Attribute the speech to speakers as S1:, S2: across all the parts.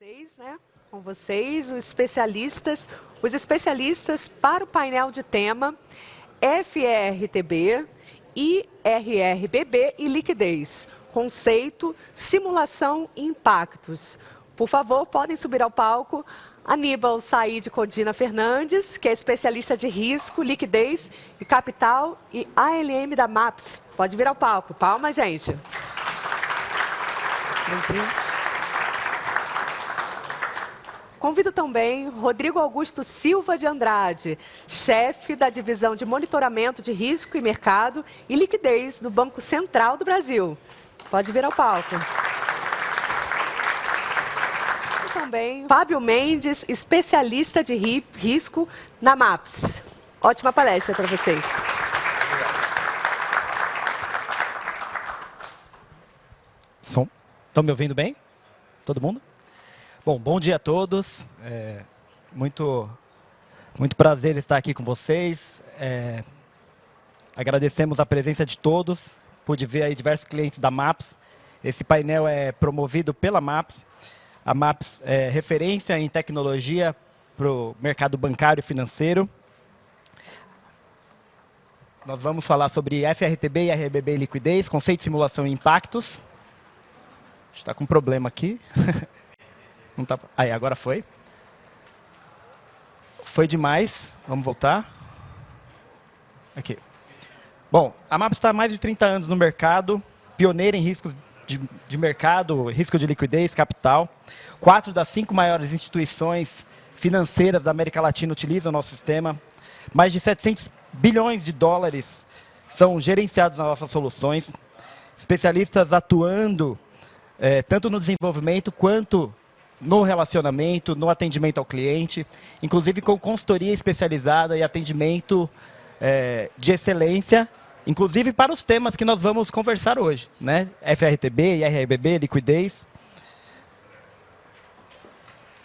S1: Vocês, né? Com vocês, os especialistas para o painel de tema FRTB, IRRBB e liquidez, conceito, simulação e impactos. Por favor, podem subir ao palco Aníbal Said Codina Fernandes, que é especialista de risco, liquidez e capital e ALM da MAPS. Pode vir ao palco. Palmas, gente. Bom dia. Convido também Rodrigo Augusto Silva de Andrade, chefe da Divisão de Monitoramento de Risco e Mercado e Liquidez do Banco Central do Brasil. Pode vir ao palco. E também Fábio Mendes, especialista de risco na MAPS. Ótima palestra para vocês.
S2: Som. Estão me ouvindo bem? Todo mundo? Bom dia a todos. Muito prazer estar aqui com vocês. Agradecemos a presença de todos. Pude ver aí diversos clientes da MAPS. Esse painel é promovido pela MAPS. A MAPS é referência em tecnologia para o mercado bancário e financeiro. Nós vamos falar sobre FRTB, IRBB e liquidez, conceito, simulação e impactos. Está com um problema aqui. Não tá... Aí, agora foi. Foi demais. Vamos voltar. Aqui. Bom, a MAPS está há mais de 30 anos no mercado, pioneira em riscos de mercado, risco de liquidez, capital. 4 das 5 maiores instituições financeiras da América Latina utilizam o nosso sistema. Mais de 700 bilhões de dólares são gerenciados nas nossas soluções. Especialistas atuando tanto no desenvolvimento quanto no relacionamento, no atendimento ao cliente, inclusive com consultoria especializada e atendimento de excelência, inclusive para os temas que nós vamos conversar hoje, né? FRTB, IRBB, liquidez.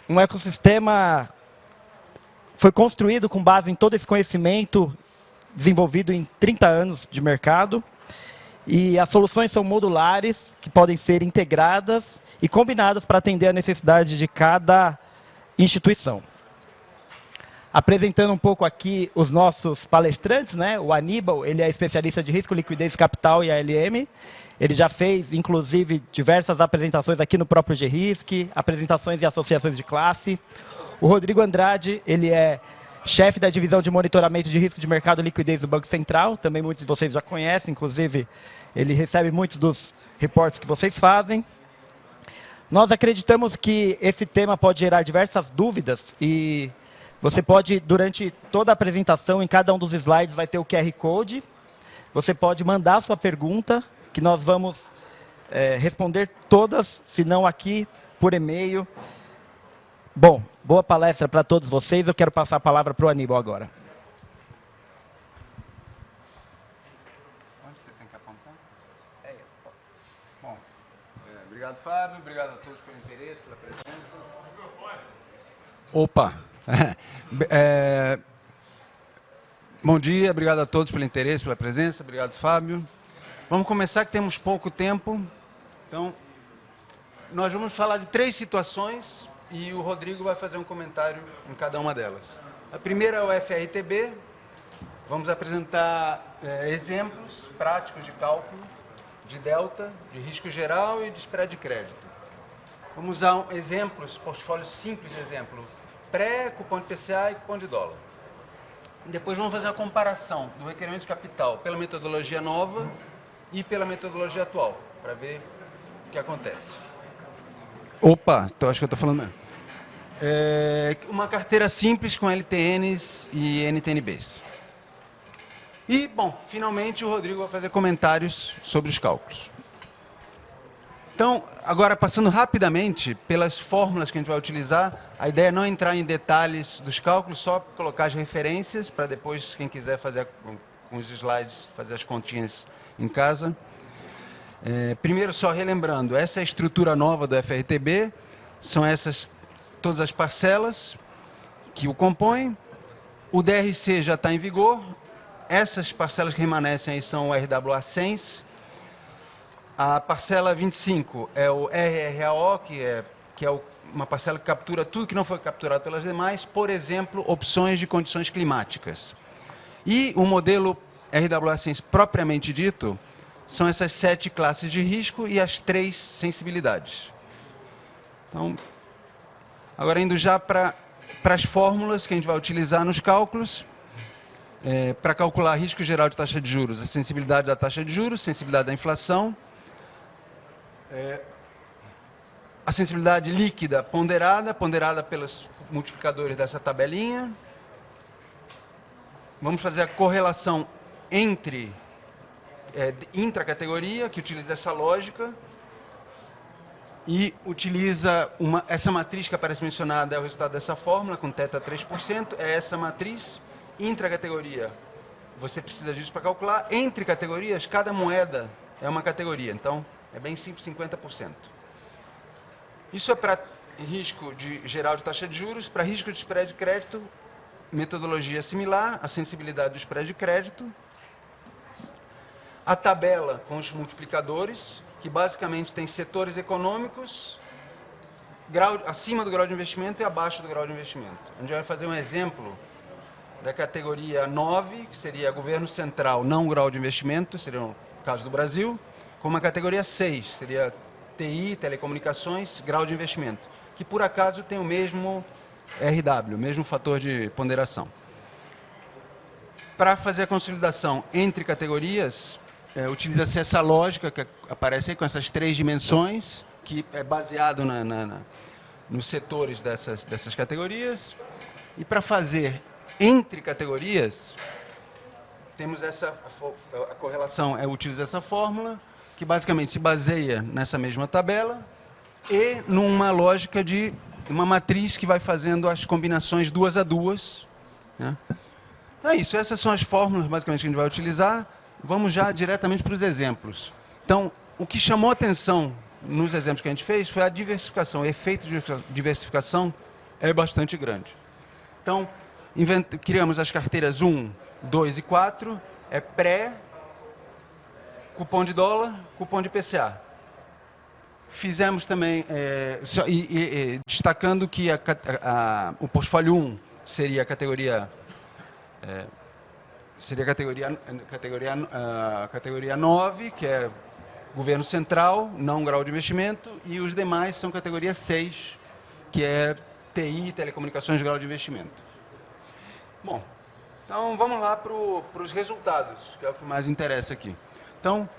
S2: Um ecossistema foi construído com base em todo esse conhecimento desenvolvido em 30 anos de mercado. E as soluções são modulares, que podem ser integradas e combinadas para atender a necessidade de cada instituição. Apresentando um pouco aqui os nossos palestrantes, né? O Aníbal, ele é especialista de risco, liquidez, capital e ALM. Ele já fez, inclusive, diversas apresentações aqui no próprio GRISC, apresentações em associações de classe. O Rodrigo Andrade, ele é chefe da divisão de monitoramento de risco de mercado e liquidez do Banco Central. Também muitos de vocês já conhecem, inclusive ele recebe muitos dos reportes que vocês fazem. Nós acreditamos que esse tema pode gerar diversas dúvidas e você pode, durante toda a apresentação, em cada um dos slides vai ter o QR Code. Você pode mandar a sua pergunta, que nós vamos responder todas, se não aqui, por e-mail. Bom, boa palestra para todos vocês. Eu quero passar a palavra para o Aníbal agora.
S3: Onde você tem que apontar? Bom, obrigado, Fábio. Obrigado a todos pelo interesse, pela presença. Opa! Bom dia, obrigado a todos pelo interesse, pela presença. Obrigado, Fábio. Vamos começar, que temos pouco tempo. Então, nós vamos falar de 3 situações e o Rodrigo vai fazer um comentário em cada uma delas. A primeira é o FRTB. Vamos apresentar exemplos práticos de cálculo de delta, de risco geral e de spread de crédito. Vamos usar exemplos, portfólios simples de exemplo, pré, cupom de PCA e cupom de dólar. E depois vamos fazer a comparação do requerimento de capital pela metodologia nova e pela metodologia atual, para ver o que acontece. Opa, então acho que eu estou falando mesmo. Uma carteira simples com LTNs e NTNBs. E, bom, finalmente o Rodrigo vai fazer comentários sobre os cálculos. Então, agora passando rapidamente pelas fórmulas que a gente vai utilizar, a ideia é não entrar em detalhes dos cálculos, só colocar as referências, para depois, quem quiser fazer com os slides, fazer as continhas em casa. Primeiro, só relembrando, essa é a estrutura nova do FRTB, são essas todas as parcelas que o compõem. O DRC já está em vigor, essas parcelas que remanescem aí são o RWA 100. A parcela 25 é o RRAO, que é que é uma parcela que captura tudo que não foi capturado pelas demais, por exemplo, opções de condições climáticas. E o modelo RWA propriamente dito são essas 7 classes de risco e as 3 sensibilidades. Então, agora indo já para as fórmulas que a gente vai utilizar nos cálculos, para calcular risco geral de taxa de juros, a sensibilidade da taxa de juros, sensibilidade da inflação, a sensibilidade líquida ponderada pelos multiplicadores dessa tabelinha. Vamos fazer a correlação entre intracategoria, que utiliza essa lógica, e utiliza essa matriz que aparece mencionada, é o resultado dessa fórmula, com θ 3%, é essa matriz. Intracategoria, você precisa disso para calcular. Entre categorias, cada moeda é uma categoria, então é bem simples, 50%. Isso é para risco geral de taxa de juros. Para risco de spread de crédito, metodologia similar, a sensibilidade do spread de crédito. A tabela com os multiplicadores, que basicamente tem setores econômicos acima do grau de investimento e abaixo do grau de investimento. A gente vai fazer um exemplo da categoria 9, que seria governo central, não grau de investimento, seria o caso do Brasil, com uma categoria 6, seria TI, telecomunicações, grau de investimento, que por acaso tem o mesmo RW, o mesmo fator de ponderação. Para fazer a consolidação entre categorias, utiliza-se essa lógica que aparece aí com essas 3 dimensões, que é baseado nos setores dessas categorias. E para fazer entre categorias, temos a correlação, utiliza essa fórmula, que basicamente se baseia nessa mesma tabela e numa lógica de uma matriz que vai fazendo as combinações 2 a 2. Né? Então é isso, essas são as fórmulas basicamente que a gente vai utilizar. Vamos já diretamente para os exemplos. Então, o que chamou a atenção nos exemplos que a gente fez foi a diversificação. O efeito de diversificação é bastante grande. Então, criamos as carteiras 1, 2 e 4, é pré, cupom de dólar, cupom de IPCA. Fizemos também, destacando que o portfólio 1 seria a categoria... seria a categoria 9, que é governo central, não grau de investimento, e os demais são categoria 6, que é TI, telecomunicações, grau de investimento. Bom, então vamos lá para os resultados, que é o que mais interessa aqui. Então,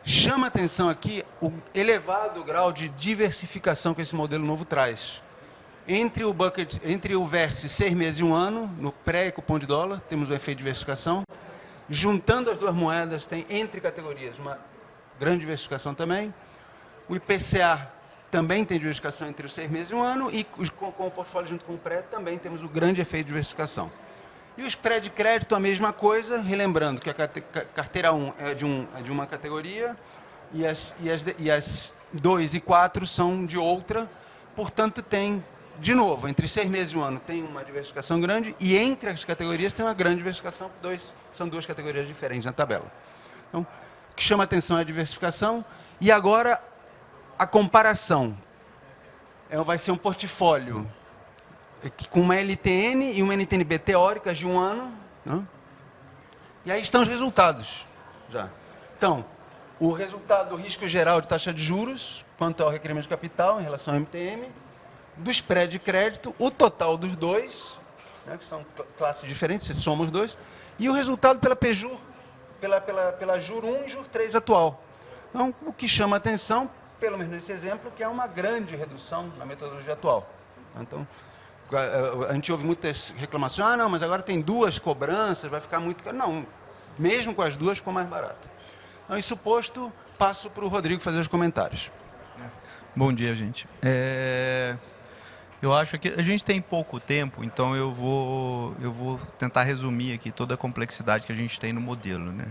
S3: chama a atenção aqui o elevado grau de diversificação que esse modelo novo traz. Entre o vértice 6 meses e 1 ano, no pré e cupom de dólar, temos o efeito de diversificação. Juntando as duas moedas, tem entre categorias uma grande diversificação também. O IPCA também tem diversificação entre os 6 meses e 1 ano. E com o portfólio junto com o pré, também temos o grande efeito de diversificação. E o spread de crédito, a mesma coisa, relembrando que a carteira 1 é de uma categoria e as 2 e 4 são de outra. Portanto, tem... De novo, entre 6 meses e 1 ano tem uma diversificação grande e entre as categorias tem uma grande diversificação, são 2 categorias diferentes na tabela. Então, o que chama a atenção é a diversificação. E agora, a comparação. Vai ser um portfólio com uma LTN e uma NTNB teóricas de 1 ano. Né? E aí estão os resultados. Já. Então, o resultado do risco geral de taxa de juros, quanto ao requerimento de capital em relação ao MTM, do spread de crédito, o total dos dois, né, que são classes diferentes, se soma os dois, e o resultado pela PJUR, pela JUR 1 e JUR 3 atual. Então, o que chama a atenção, pelo menos nesse exemplo, que é uma grande redução na metodologia atual. Então, a gente ouve muitas reclamações, não, mas agora tem 2 cobranças, vai ficar muito caro. Não, mesmo com as 2 ficou mais barato. Então, isso posto, passo para o Rodrigo fazer os comentários.
S4: Bom dia, gente. Eu acho que a gente tem pouco tempo, então eu vou tentar resumir aqui toda a complexidade que a gente tem no modelo, né?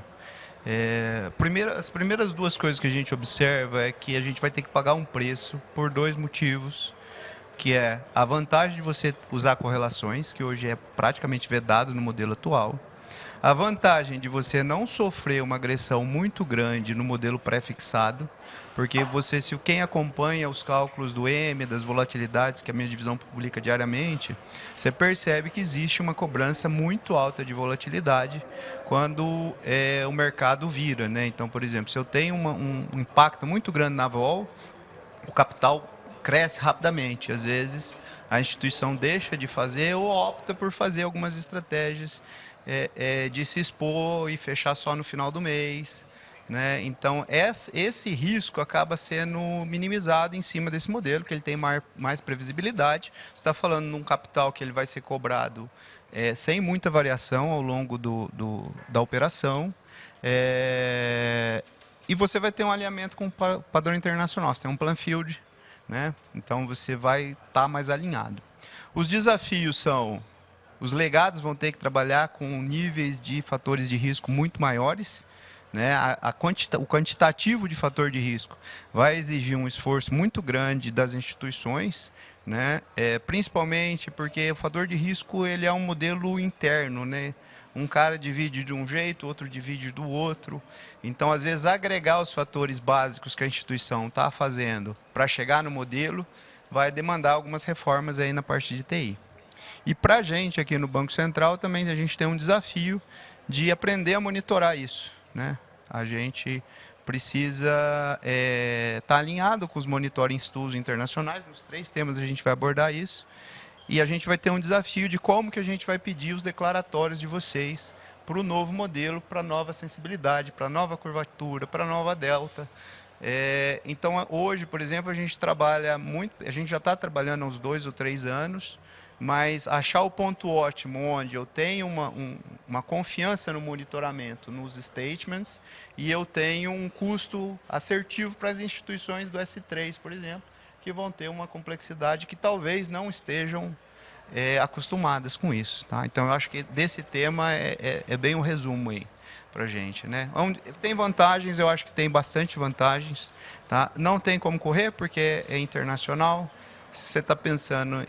S4: As primeiras 2 coisas que a gente observa é que a gente vai ter que pagar um preço por 2 motivos, que é a vantagem de você usar correlações, que hoje é praticamente vedado no modelo atual, A vantagem de você não sofrer uma agressão muito grande no modelo pré-fixado, porque se quem acompanha os cálculos do M, das volatilidades que a minha divisão publica diariamente, você percebe que existe uma cobrança muito alta de volatilidade quando o mercado vira, né? Então, por exemplo, se eu tenho um impacto muito grande na vol, o capital cresce rapidamente. Às vezes, a instituição deixa de fazer ou opta por fazer algumas estratégias de se expor e fechar só no final do mês, né? Então, esse risco acaba sendo minimizado em cima desse modelo, que ele tem mais previsibilidade. Você está falando de um capital que ele vai ser cobrado sem muita variação ao longo da operação. E você vai ter um alinhamento com o padrão internacional. Você tem um plan field, né? Então você vai estar mais alinhado. Os desafios são: os legados vão ter que trabalhar com níveis de fatores de risco muito maiores, né? O quantitativo de fator de risco vai exigir um esforço muito grande das instituições, né? Principalmente porque o fator de risco ele é um modelo interno, né? Um cara divide de um jeito, outro divide do outro. Então, às vezes, agregar os fatores básicos que a instituição está fazendo para chegar no modelo vai demandar algumas reformas aí na parte de TI. E para a gente aqui no Banco Central também a gente tem um desafio de aprender a monitorar isso, né? A gente precisa estar alinhado com os monitoring tools internacionais. Nos 3 temas a gente vai abordar isso. E a gente vai ter um desafio de como que a gente vai pedir os declaratórios de vocês para o novo modelo, para a nova sensibilidade, para a nova curvatura, para a nova delta. Então, hoje, por exemplo, a gente trabalha muito, a gente já está trabalhando há uns 2 ou 3 anos, mas achar o ponto ótimo onde eu tenho uma confiança no monitoramento, nos statements, e eu tenho um custo assertivo para as instituições do S3, por exemplo, que vão ter uma complexidade que talvez não estejam acostumadas com isso, tá? Então, eu acho que desse tema é bem um resumo aí para a gente, né? Tem vantagens, eu acho que tem bastante vantagens, tá? Não tem como correr porque é internacional. Se você está pensando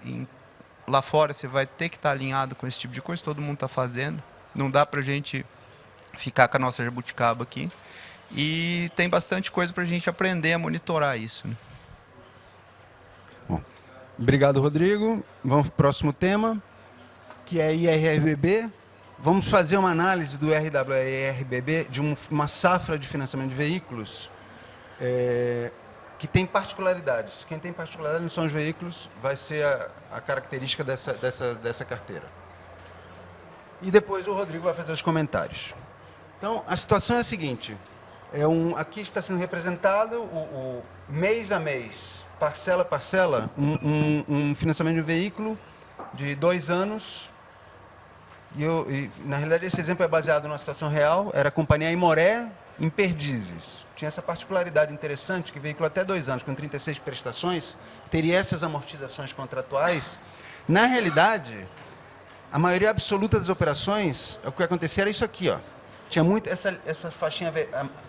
S4: lá fora, você vai ter que estar alinhado com esse tipo de coisa, todo mundo está fazendo. Não dá para a gente ficar com a nossa jabuticaba aqui. E tem bastante coisa para a gente aprender a monitorar isso, né?
S3: Bom, obrigado, Rodrigo. Vamos para o próximo tema, que é IRRBB. Vamos fazer uma análise do RWIRBB de uma safra de financiamento de veículos que tem particularidades. Quem tem particularidades são os veículos, vai ser a característica dessa carteira. E depois o Rodrigo vai fazer os comentários. Então, a situação é a seguinte. Aqui está sendo representado o mês a mês, parcela a parcela, um financiamento de um veículo de 2 anos. Na realidade, esse exemplo é baseado numa situação real. Era a companhia Imoré, em Perdizes. Tinha essa particularidade interessante, que veículo até 2 anos, com 36 prestações, teria essas amortizações contratuais. Na realidade, a maioria absoluta das operações, o que acontecia era isso aqui, ó. Tinha muito, essa faixinha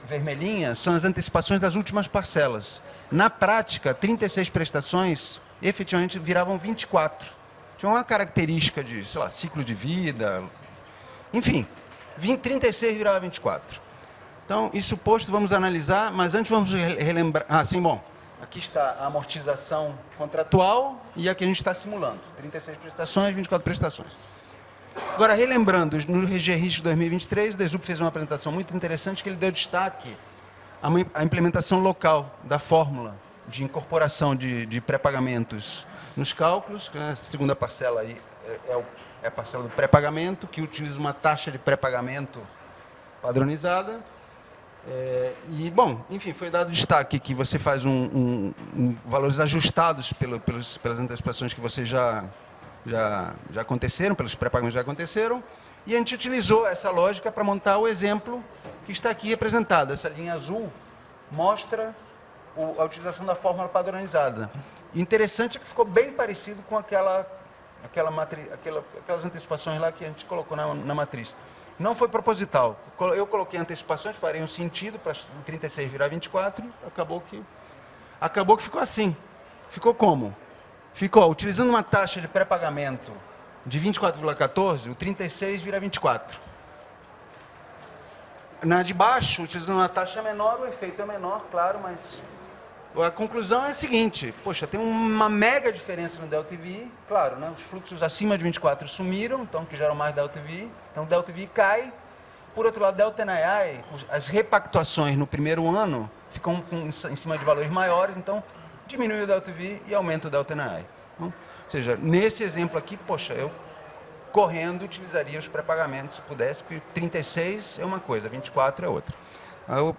S3: vermelhinha são as antecipações das últimas parcelas. Na prática, 36 prestações efetivamente viravam 24. Tinha uma característica de, sei lá, ciclo de vida, enfim, 36 virava 24. Então, isso posto, vamos analisar, mas antes vamos relembrar. Bom, aqui está a amortização contratual e aqui a gente está simulando. 36 prestações, 24 prestações. Agora, relembrando, no GRIS de 2023, o Desup fez uma apresentação muito interessante que ele deu destaque à implementação local da fórmula de incorporação de pré-pagamentos nos cálculos, que a segunda parcela aí é a parcela do pré-pagamento, que utiliza uma taxa de pré-pagamento padronizada. Bom, enfim, foi dado destaque que você faz valores ajustados pelas antecipações que você já aconteceram, pelos pré-pagamentos que já aconteceram, e a gente utilizou essa lógica para montar o exemplo que está aqui representado. Essa linha azul mostra a utilização da fórmula padronizada. Interessante é que ficou bem parecido com aquelas antecipações lá que a gente colocou na matriz. Não foi proposital. Eu coloquei antecipações, farei um sentido para 36 virar 24, acabou que ficou assim. Ficou como? Ficou, utilizando uma taxa de pré-pagamento de 24,14, o 36 vira 24. Na de baixo, utilizando uma taxa menor, o efeito é menor, claro, mas a conclusão é a seguinte: poxa, tem uma mega diferença no ΔTV, claro, né? Os fluxos acima de 24 sumiram, então que geram mais ΔTV, então o ΔTV cai. Por outro lado, ΔTNI, as repactuações no primeiro ano ficam em cima de valores maiores, então diminui o ΔTV e aumenta o ΔTNI. Então, ou seja, nesse exemplo aqui, poxa, eu correndo utilizaria os pré-pagamentos se pudesse, porque 36 é uma coisa, 24 é outra.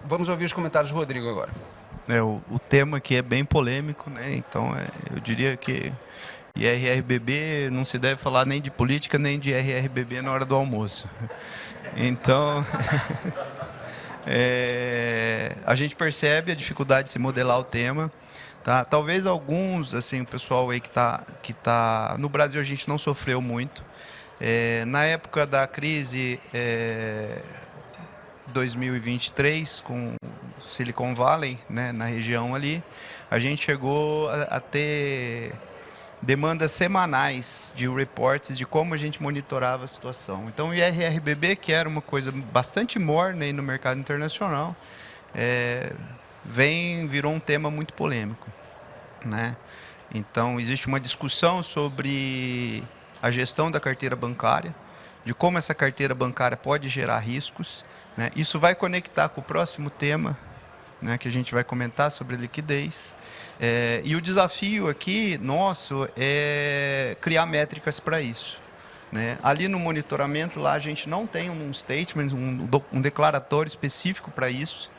S3: Vamos ouvir os comentários do Rodrigo agora.
S4: O tema aqui é bem polêmico, né? Então eu diria que IRRBB não se deve falar nem de política nem de IRRBB na hora do almoço. Então a gente percebe a dificuldade de se modelar o tema. Tá? Talvez alguns, assim, o pessoal aí que tá no Brasil, a gente não sofreu muito. Na época da crise 2023, com Silicon Valley, né, na região ali, a gente chegou a ter demandas semanais de reportes de como a gente monitorava a situação. Então o IRRBB, que era uma coisa bastante morna aí no mercado internacional, virou um tema muito polêmico, né? Então existe uma discussão sobre a gestão da carteira bancária, de como essa carteira bancária pode gerar riscos, né? Isso vai conectar com o próximo tema, né, que a gente vai comentar sobre liquidez. E o desafio aqui nosso é criar métricas para isso, né? Ali no monitoramento, lá a gente não tem um statement, um declaratório específico para isso,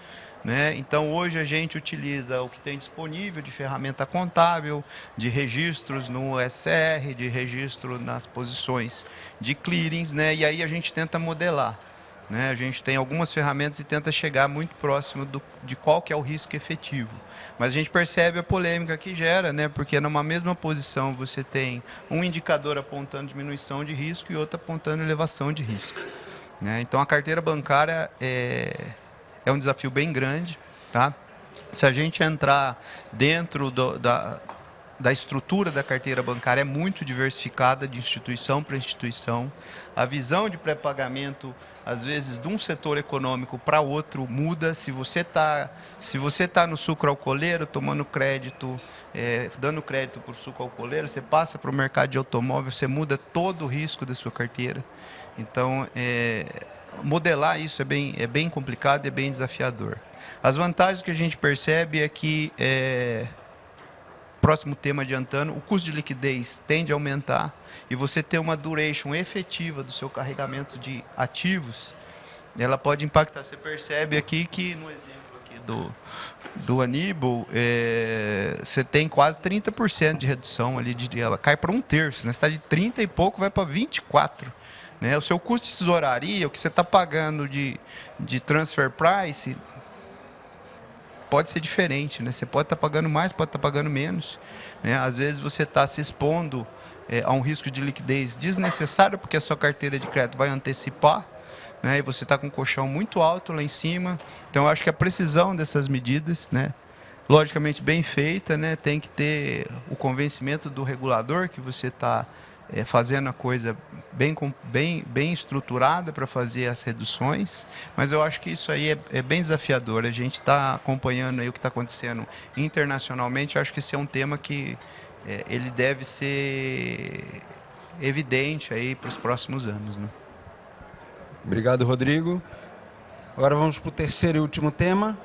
S4: né? Então hoje a gente utiliza o que tem disponível de ferramenta contábil, de registros no SR, de registro nas posições de clearings, né? E aí a gente tenta modelar, né? A gente tem algumas ferramentas e tenta chegar muito próximo de qual que é o risco efetivo. Mas a gente percebe a polêmica que gera, né? Porque numa mesma posição você tem um indicador apontando diminuição de risco e outro apontando elevação de risco, né? Então a carteira bancária é um desafio bem grande, tá? Se a gente entrar dentro da estrutura da carteira bancária, é muito diversificada de instituição para instituição. A visão de pré-pagamento, às vezes, de um setor econômico para outro muda. Se você tá no sucro alcooleiro, tomando crédito, dando crédito para o sucro alcooleiro, você passa para o mercado de automóvel, você muda todo o risco da sua carteira. Então, modelar isso é bem complicado e é bem desafiador. As vantagens que a gente percebe é que, próximo tema adiantando, o custo de liquidez tende a aumentar e você ter uma duration efetiva do seu carregamento de ativos, ela pode impactar. Você percebe aqui que no exemplo aqui do Aníbal, você tem quase 30% de redução ali, ela cai para 1/3, né? Você está de 30 e pouco, vai para 24%. Né? O seu custo de tesouraria, o que você está pagando de transfer price, pode ser diferente, né? Você pode estar pagando mais, pode estar pagando menos, né? Às vezes você está se expondo a um risco de liquidez desnecessário, porque a sua carteira de crédito vai antecipar, né? E você está com um colchão muito alto lá em cima. Então, eu acho que a precisão dessas medidas, né, logicamente bem feita, né, tem que ter o convencimento do regulador que você está fazendo a coisa bem estruturada para fazer as reduções, mas eu acho que isso aí é bem desafiador. A gente está acompanhando aí o que está acontecendo internacionalmente. Eu acho que esse é um tema que ele deve ser evidente aí para os próximos anos, né?
S3: Obrigado, Rodrigo. Agora vamos para o terceiro e último tema.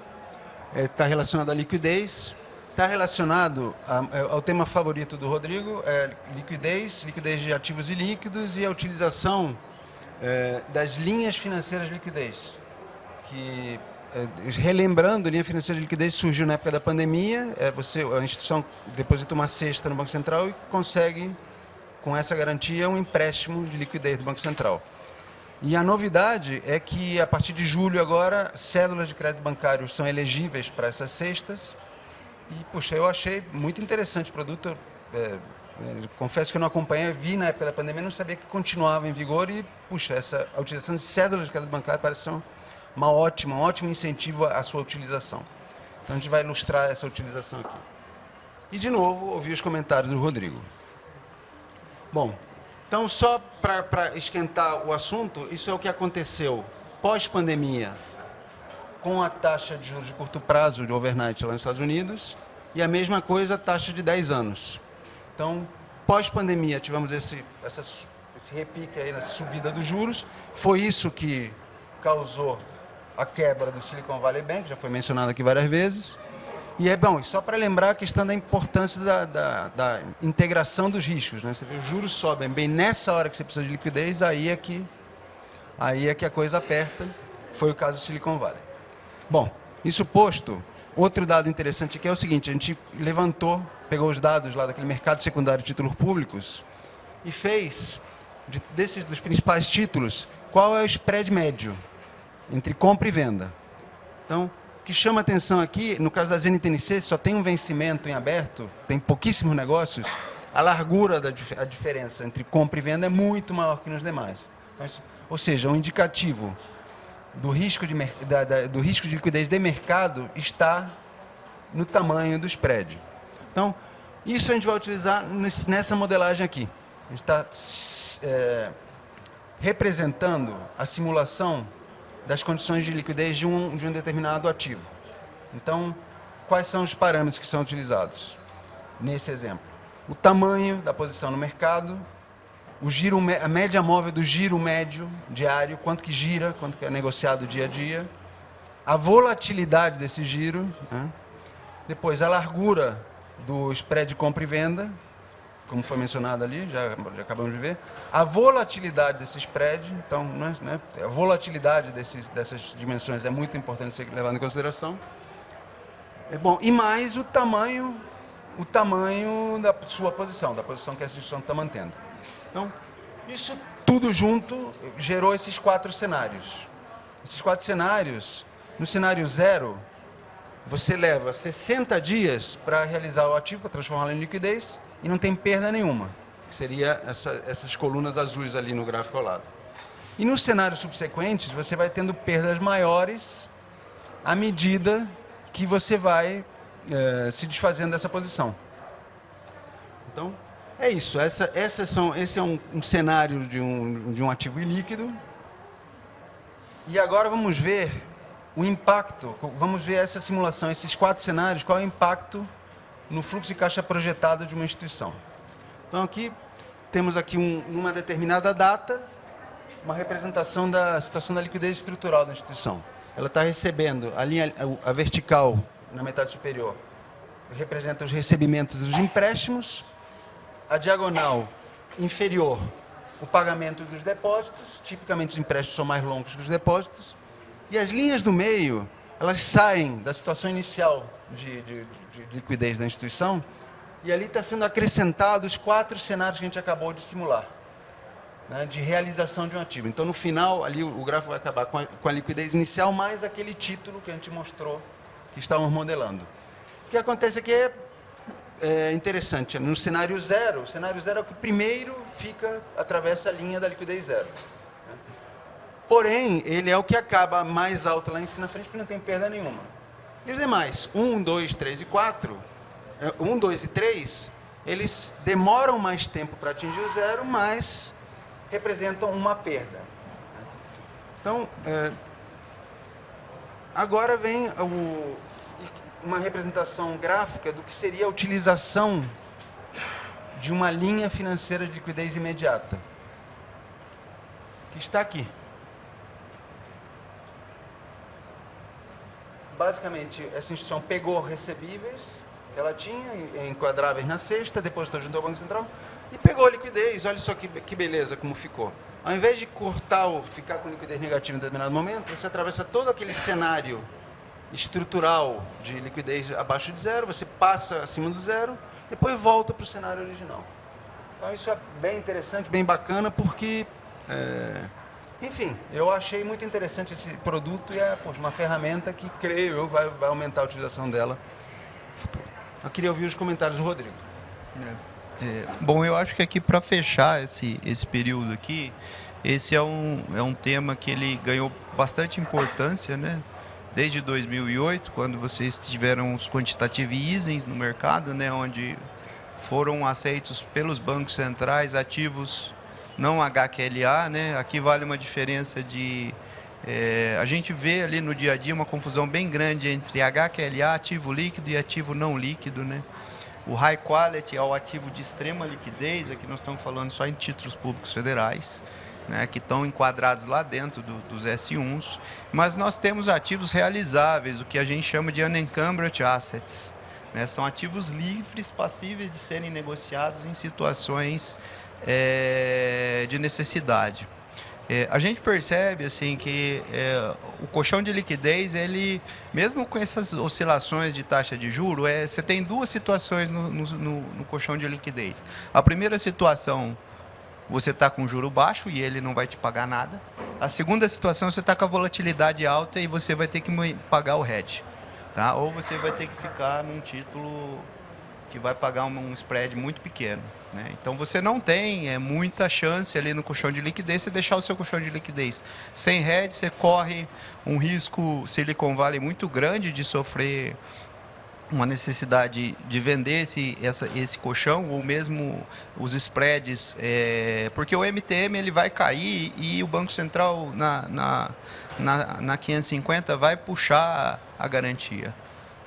S3: Está relacionado à liquidez. Está relacionado ao tema favorito do Rodrigo, liquidez de ativos ilíquidos e a utilização das linhas financeiras de liquidez. Que, relembrando, linha financeira de liquidez surgiu na época da pandemia. A instituição deposita uma cesta no Banco Central e consegue, com essa garantia, um empréstimo de liquidez do Banco Central. E a novidade é que, a partir de julho agora, cédulas de crédito bancário são elegíveis para essas cestas. E, puxa, eu achei muito interessante o produto. Confesso que eu não acompanhei, vi na época da pandemia, não sabia que continuava em vigor. E, puxa, a utilização de cédulas de crédito bancário parece ser um ótimo incentivo à sua utilização. Então, a gente vai ilustrar essa utilização aqui. E, de novo, ouvir os comentários do Rodrigo. Bom, então, só para esquentar o assunto, isso é o que aconteceu pós-pandemia com a taxa de juros de curto prazo, de overnight lá nos Estados Unidos, e a mesma coisa a taxa de 10 anos. Então, pós-pandemia, tivemos esse repique aí, nessa subida dos juros. Foi isso que causou a quebra do Silicon Valley Bank, já foi mencionado aqui várias vezes. E é bom, só para lembrar a questão da importância da integração dos riscos, né? Você vê, os juros sobem bem nessa hora que você precisa de liquidez, aí é que a coisa aperta. Foi o caso do Silicon Valley. Bom, isso posto, outro dado interessante aqui é o seguinte: a gente pegou os dados lá daquele mercado secundário de títulos públicos e fez, dos principais títulos, qual é o spread médio entre compra e venda. Então, o que chama atenção aqui, no caso da ZNTNC, só tem um vencimento em aberto, tem pouquíssimos negócios, a largura a diferença entre compra e venda é muito maior que nos demais. Então, ou seja, um indicativo do risco de liquidez de mercado está no tamanho do spread. Então, isso a gente vai utilizar nessa modelagem aqui. A gente está representando a simulação das condições de liquidez de um determinado ativo. Então, quais são os parâmetros que são utilizados nesse exemplo? O tamanho da posição no mercado, a média móvel do giro médio diário, quanto que gira, quanto que é negociado dia a dia, a volatilidade desse giro, né? Depois a largura do spread de compra e venda, como foi mencionado ali, já acabamos de ver, a volatilidade desse spread. Então, né, a volatilidade dessas dimensões é muito importante ser levada em consideração. Bom, e mais o tamanho da sua posição, da posição que a instituição está mantendo. Então, isso tudo junto gerou esses 4 cenários. Esses 4 cenários, no cenário 0, você leva 60 dias para realizar o ativo, para transformá-lo em liquidez, e não tem perda nenhuma, que seria essas colunas azuis ali no gráfico ao lado. E nos cenários subsequentes, você vai tendo perdas maiores à medida que você vai se desfazendo dessa posição. Então, é isso. Esse é um cenário de um ativo ilíquido. E agora vamos ver o impacto, vamos ver essa simulação, esses 4 cenários, qual é o impacto no fluxo de caixa projetado de uma instituição. Então aqui, temos aqui numa determinada data, uma representação da situação da liquidez estrutural da instituição. Ela está recebendo, a vertical, na metade superior, representa os recebimentos dos empréstimos, a diagonal inferior, o pagamento dos depósitos, tipicamente os empréstimos são mais longos que os depósitos, e as linhas do meio, elas saem da situação inicial de liquidez da instituição, e ali está sendo acrescentados 4 cenários que a gente acabou de simular, né, de realização de um ativo. Então, no final, ali o gráfico vai acabar com a liquidez inicial, mais aquele título que a gente mostrou, que estávamos modelando. O que acontece aqui é interessante. No cenário 0, o cenário 0 é o que primeiro atravessa a linha da liquidez 0. Porém, ele é o que acaba mais alto lá na frente, porque não tem perda nenhuma. E os demais, 1, 2, 3 e 4, 1, 2 e 3, eles demoram mais tempo para atingir o 0, mas representam uma perda. Então, agora vem uma representação gráfica do que seria a utilização de uma linha financeira de liquidez imediata, que está aqui. Basicamente, essa instituição pegou recebíveis que ela tinha, enquadráveis na cesta, depositou junto ao Banco Central, e pegou a liquidez. Olha só que beleza como ficou. Ao invés de cortar ou ficar com liquidez negativa em determinado momento, você atravessa todo aquele cenário estrutural de liquidez abaixo de 0, você passa acima do 0, depois volta para o cenário original. Então isso é bem interessante, bem bacana, porque, enfim, eu achei muito interessante esse produto e é uma ferramenta que, creio eu, vai aumentar a utilização dela. Eu queria ouvir os comentários do Rodrigo.
S4: Bom, eu acho que aqui para fechar esse período aqui, esse é um tema que ele ganhou bastante importância, né? Desde 2008, quando vocês tiveram os quantitative easings no mercado, né, onde foram aceitos pelos bancos centrais ativos não HQLA, né? Aqui vale uma diferença de A gente vê ali no dia a dia uma confusão bem grande entre HQLA, ativo líquido, e ativo não líquido, né? O high quality é o ativo de extrema liquidez, aqui nós estamos falando só em títulos públicos federais, né, que estão enquadrados lá dentro dos S1s, mas nós temos ativos realizáveis, o que a gente chama de unencumbered assets, né? São ativos livres, passíveis de serem negociados em situações de necessidade. A gente percebe assim que o colchão de liquidez, ele, mesmo com essas oscilações de taxa de juro, você tem duas situações no colchão de liquidez. A primeira situação, você está com juro baixo e ele não vai te pagar nada. A segunda situação, você está com a volatilidade alta e você vai ter que pagar o hedge, tá? Ou você vai ter que ficar num título que vai pagar um spread muito pequeno, né? Então você não tem muita chance ali no colchão de liquidez. Você deixar o seu colchão de liquidez sem hedge, você corre um risco Silicon Valley muito grande de sofrer uma necessidade de vender esse colchão, ou mesmo os spreads, porque o MTM ele vai cair e o Banco Central na 550 vai puxar a garantia,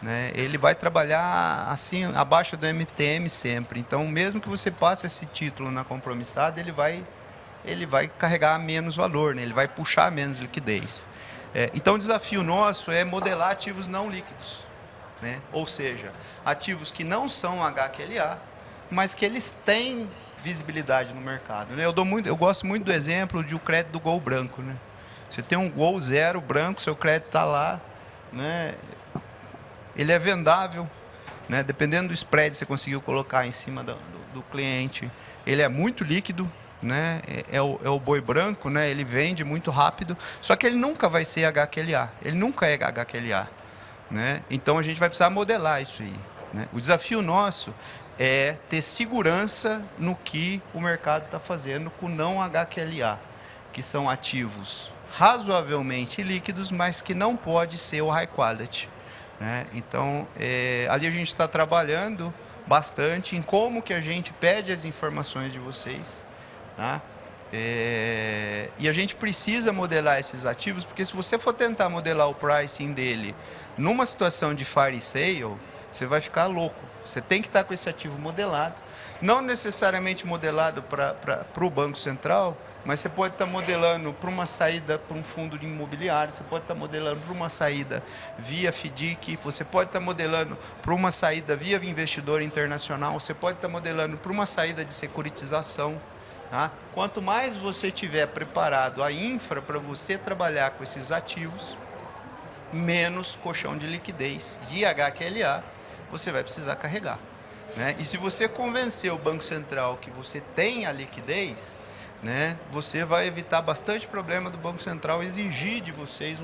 S4: né? Ele vai trabalhar assim abaixo do MTM sempre. Então, mesmo que você passe esse título na compromissada, ele vai carregar menos valor, né? Ele vai puxar menos liquidez. Então, o desafio nosso é modelar ativos não líquidos, né? Ou seja, ativos que não são HQLA, mas que eles têm visibilidade no mercado, né? Eu gosto muito do exemplo de o crédito do Gol branco, né? Você tem um Gol 0 branco, seu crédito está lá, né? Ele é vendável, né? Dependendo do spread que você conseguiu colocar em cima do cliente, ele é muito líquido, né? É o boi branco, né? Ele vende muito rápido, só que ele nunca vai ser HQLA, ele nunca é HQLA, né? Então a gente vai precisar modelar isso aí, né? O desafio nosso é ter segurança no que o mercado está fazendo com não HQLA, que são ativos razoavelmente líquidos, mas que não pode ser o high quality, né? Então, ali a gente está trabalhando bastante em como que a gente pede as informações de vocês, tá? E a gente precisa modelar esses ativos, porque se você for tentar modelar o pricing dele numa situação de fire sale, você vai ficar louco. Você tem que estar com esse ativo modelado, não necessariamente modelado para o Banco Central, mas você pode estar modelando para uma saída para um fundo de imobiliário, você pode estar modelando para uma saída via FDIC, você pode estar modelando para uma saída via investidor internacional, você pode estar modelando para uma saída de securitização, tá? Quanto mais você tiver preparado a infra para você trabalhar com esses ativos, menos colchão de liquidez de HQLA você vai precisar carregar, né? E se você convencer o Banco Central que você tem a liquidez, né, você vai evitar bastante problema do Banco Central exigir de vocês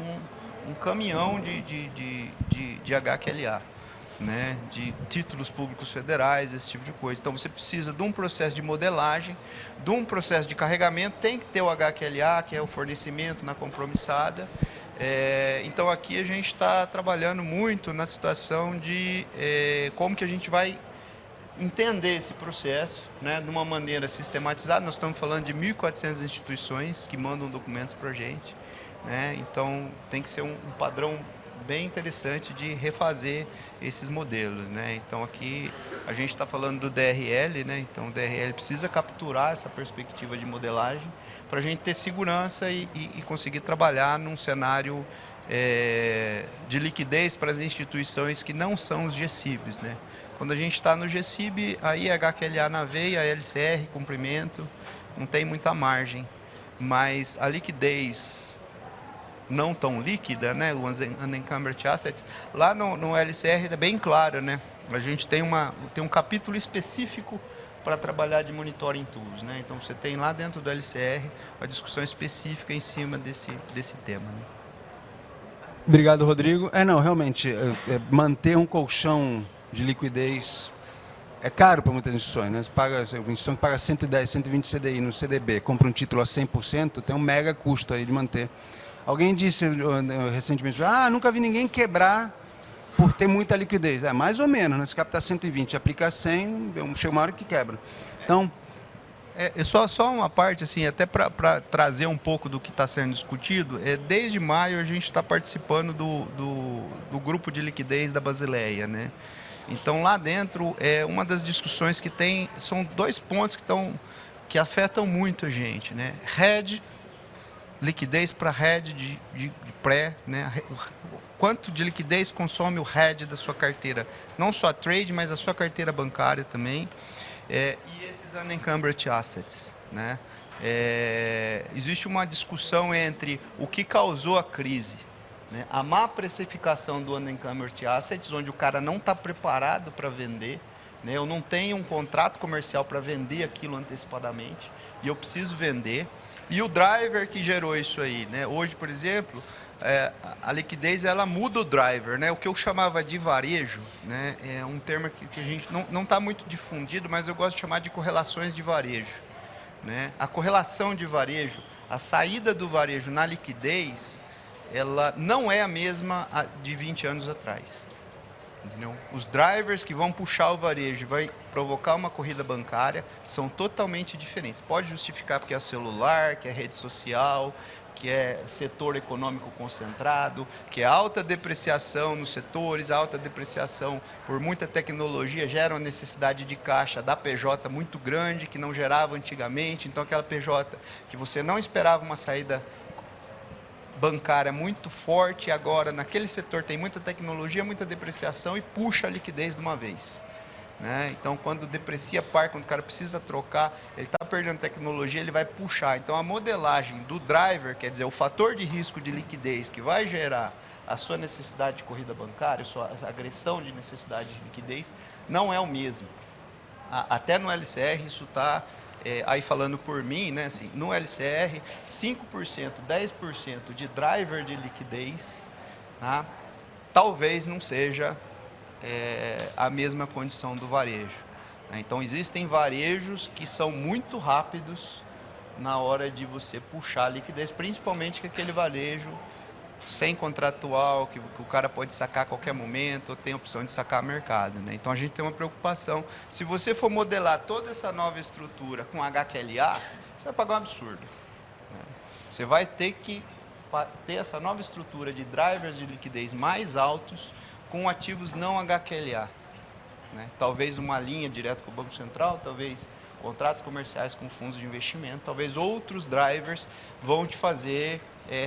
S4: um caminhão de HQLA, né, de títulos públicos federais, esse tipo de coisa. Então você precisa de um processo de modelagem, de um processo de carregamento, tem que ter o HQLA, que é o fornecimento na compromissada. Então aqui a gente está trabalhando muito na situação de como que a gente vai entender esse processo, né, de uma maneira sistematizada. Nós estamos falando de 1.400 instituições que mandam documentos para a gente, né? Então tem que ser um padrão bem interessante de refazer esses modelos, né? Então aqui a gente está falando do DRL, né? Então o DRL precisa capturar essa perspectiva de modelagem para a gente ter segurança e conseguir trabalhar num cenário de liquidez para as instituições que não são os GSIBs, né? Quando a gente está no GSIB, aí é HQLA na veia, LCR, cumprimento, não tem muita margem. Mas a liquidez não tão líquida, né, o unencumbered assets, lá no LCR é bem claro, né? A gente tem um capítulo específico para trabalhar de monitoring tools, né? Então você tem lá dentro do LCR a discussão específica em cima desse tema, né?
S3: Obrigado, Rodrigo. Não, realmente, manter um colchão de liquidez é caro para muitas instituições, né? Uma instituição que paga 110, 120 CDI no CDB, compra um título a 100%, tem um mega custo aí de manter. Alguém disse recentemente, nunca vi ninguém quebrar por ter muita liquidez. Mais ou menos, né? Se captar 120 e aplica 100, chega uma hora que quebra. Então,
S4: Só uma parte, assim, até para trazer um pouco do que está sendo discutido, desde maio a gente está participando do grupo de liquidez da Basileia, né? Então lá dentro, uma das discussões que tem, são 2 pontos que afetam muito a gente, né? Hedge, liquidez para hedge de pré, né? Quanto de liquidez consome o hedge da sua carteira, não só a trade, mas a sua carteira bancária também, e esses unencumbered assets, né? Existe uma discussão entre o que causou a crise, né? A má precificação do unencumbered assets, onde o cara não está preparado para vender, né? Eu não tenho um contrato comercial para vender aquilo antecipadamente e eu preciso vender. E o driver que gerou isso aí, né? Hoje, por exemplo, a liquidez ela muda o driver, né? O que eu chamava de varejo, né? É um termo que a gente não está muito difundido, mas eu gosto de chamar de correlações de varejo, né? A correlação de varejo, a saída do varejo na liquidez, ela não é a mesma de 20 anos atrás. Entendeu? Os drivers que vão puxar o varejo e vai provocar uma corrida bancária são totalmente diferentes. Pode justificar porque é celular, que é rede social, que é setor econômico concentrado, que é alta depreciação nos setores, alta depreciação por muita tecnologia gera uma necessidade de caixa da PJ muito grande, que não gerava antigamente. Então aquela PJ que você não esperava uma saída bancária muito forte, agora naquele setor tem muita tecnologia, muita depreciação e puxa a liquidez de uma vez, né? Então quando deprecia par, quando o cara precisa trocar, ele está perdendo tecnologia, ele vai puxar. Então a modelagem do driver, quer dizer, o fator de risco de liquidez que vai gerar a sua necessidade de corrida bancária, a sua agressão de necessidade de liquidez, não é o mesmo. Até no LCR isso está... aí falando por mim, né, assim, no LCR, 5%, 10% de driver de liquidez, tá? Talvez não seja a mesma condição do varejo, né? Então existem varejos que são muito rápidos na hora de você puxar a liquidez, principalmente que aquele varejo sem contratual, que o cara pode sacar a qualquer momento, ou tem a opção de sacar mercado, né? Então a gente tem uma preocupação. Se você for modelar toda essa nova estrutura com HQLA, você vai pagar um absurdo, né? Você vai ter que ter essa nova estrutura de drivers de liquidez mais altos com ativos não HQLA, né? Talvez uma linha direto com o Banco Central, talvez contratos comerciais com fundos de investimento, talvez outros drivers vão te fazer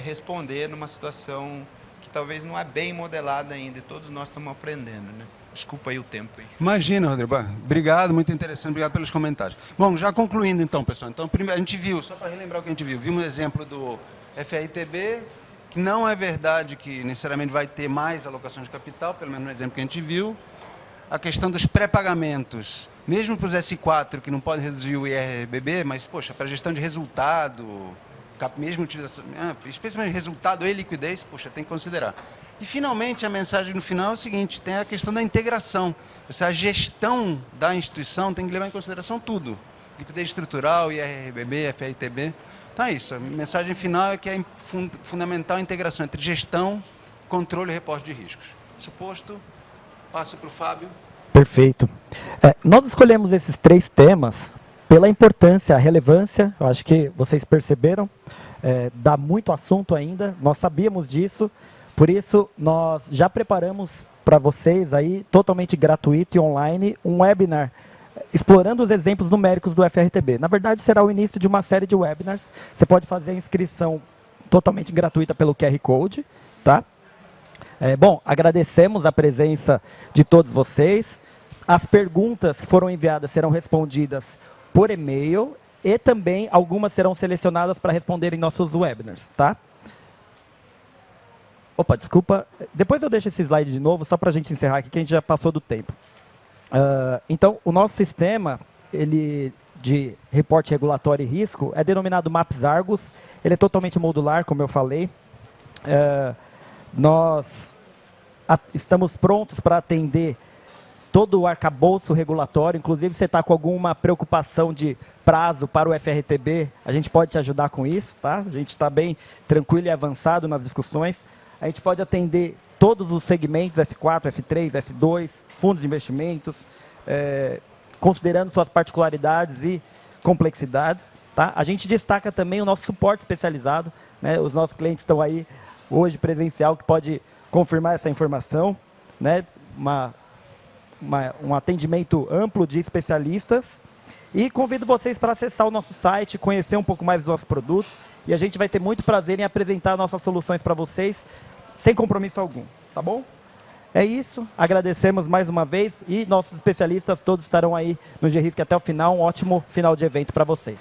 S4: responder numa situação que talvez não é bem modelada ainda, e todos nós estamos aprendendo, né? Desculpa aí o tempo aí.
S3: Imagina, Rodrigo. Obrigado, muito interessante, obrigado pelos comentários. Bom, já concluindo então, pessoal. Então, primeiro, a gente viu, só para relembrar o que a gente viu, vimos um exemplo do FRTB, que não é verdade que necessariamente vai ter mais alocação de capital, pelo menos no exemplo que a gente viu. A questão dos pré-pagamentos, mesmo para os S4, que não podem reduzir o IRBB, mas, poxa, para gestão de resultado, mesmo utilização, especialmente resultado e liquidez, poxa, tem que considerar. E, finalmente, a mensagem no final é o seguinte, tem a questão da integração. Ou seja, a gestão da instituição tem que levar em consideração tudo. Liquidez estrutural, IRBB, FRTB. Então é isso, a mensagem final é que é fundamental a integração entre gestão, controle e reporte de riscos. Suposto, passo para o Fábio.
S2: Perfeito. Nós escolhemos esses 3 temas pela importância, a relevância, eu acho que vocês perceberam, dá muito assunto ainda, nós sabíamos disso, por isso nós já preparamos para vocês aí, totalmente gratuito e online, um webinar explorando os exemplos numéricos do FRTB. Na verdade, será o início de uma série de webinars, você pode fazer a inscrição totalmente gratuita pelo QR Code, tá? Bom, agradecemos a presença de todos vocês, as perguntas que foram enviadas serão respondidas por e-mail e também algumas serão selecionadas para responder em nossos webinars, tá? Opa, desculpa. Depois eu deixo esse slide de novo, só para a gente encerrar aqui, que a gente já passou do tempo. Então, o nosso sistema de reporte regulatório e risco é denominado MAPS Argus. Ele é totalmente modular, como eu falei. Nós estamos prontos para atender todo o arcabouço regulatório, inclusive você está com alguma preocupação de prazo para o FRTB, a gente pode te ajudar com isso, tá? A gente está bem tranquilo e avançado nas discussões. A gente pode atender todos os segmentos, S4, S3, S2, fundos de investimentos, considerando suas particularidades e complexidades. Tá? A gente destaca também o nosso suporte especializado, né? Os nossos clientes estão aí hoje presencial, que pode confirmar essa informação, né? Um atendimento amplo de especialistas. E convido vocês para acessar o nosso site, conhecer um pouco mais dos nossos produtos, e a gente vai ter muito prazer em apresentar nossas soluções para vocês, sem compromisso algum, tá bom? É isso, agradecemos mais uma vez, e nossos especialistas todos estarão aí no GRISC até o final. Um ótimo final de evento para vocês.